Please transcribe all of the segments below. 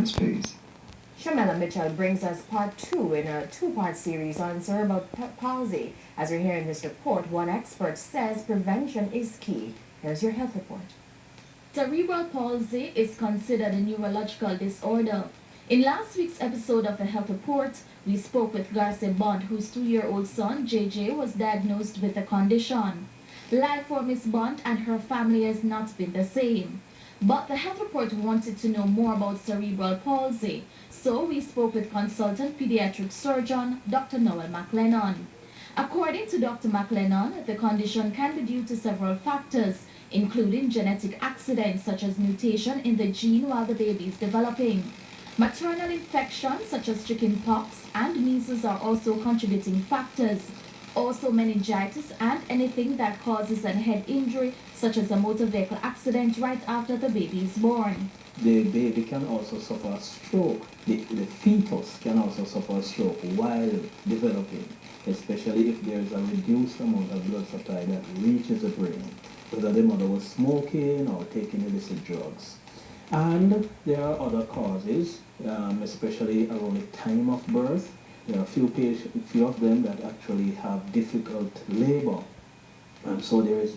space. Shamela Mitchell brings us part 2 in a two-part series on cerebral palsy. As we hear in this report, one expert says prevention is key. Here's your health report. Cerebral palsy is considered a neurological disorder. In last week's episode of the Health Report, we spoke with Garcia Bond, whose 2-year-old son, JJ, was diagnosed with the condition. Life for Miss Bond and her family has not been the same. But the Health Report wanted to know more about cerebral palsy, so we spoke with consultant pediatric surgeon Dr. Noel McLennan. According to Dr. McLennan, the condition can be due to several factors, including genetic accidents such as mutation in the gene while the baby is developing. Maternal infections such as chickenpox and measles are also contributing factors. Also meningitis and anything that causes a head injury such as a motor vehicle accident right after the baby is born. The baby can also suffer a stroke. The fetus can also suffer a stroke while developing, especially if there is a reduced amount of blood supply that reaches the brain, whether the mother was smoking or taking illicit drugs. And there are other causes, especially around the time of birth. There are few of them that actually have difficult labor. And so there's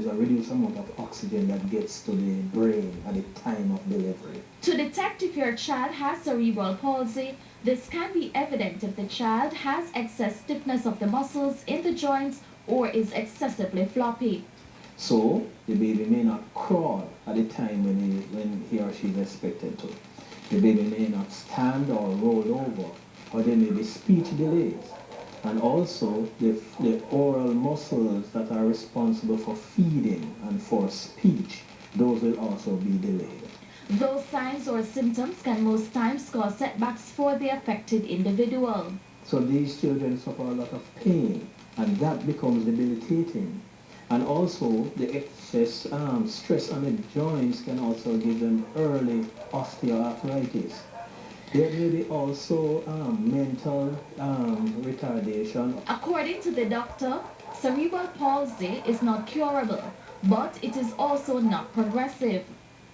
a reduced amount of oxygen that gets to the brain at the time of delivery. To detect if your child has cerebral palsy, this can be evident if the child has excess stiffness of the muscles in the joints or is excessively floppy. So the baby may not crawl at the time when he or she is expected to. The baby may not stand or roll over, or there may be speech delays. And also the oral muscles that are responsible for feeding and for speech, those will also be delayed. Those signs or symptoms can most times cause setbacks for the affected individual. So these children suffer a lot of pain, and that becomes debilitating. And also the excess stress on the joints can also give them early osteoarthritis. There may be also mental retardation. According to the doctor, cerebral palsy is not curable, but it is also not progressive.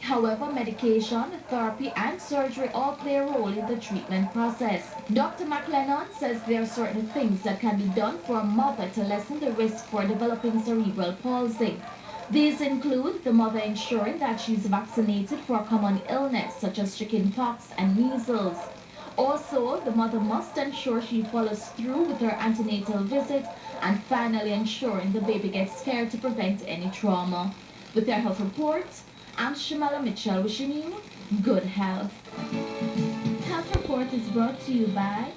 However, medication, therapy, and surgery all play a role in the treatment process. Dr. McLennan says there are certain things that can be done for a mother to lessen the risk for developing cerebral palsy. These include the mother ensuring that she is vaccinated for a common illness such as chickenpox and measles. Also, the mother must ensure she follows through with her antenatal visit, and finally ensuring the baby gets care to prevent any trauma. With their health report, I'm Shamela Mitchell wishing you good health. Health Report is brought to you by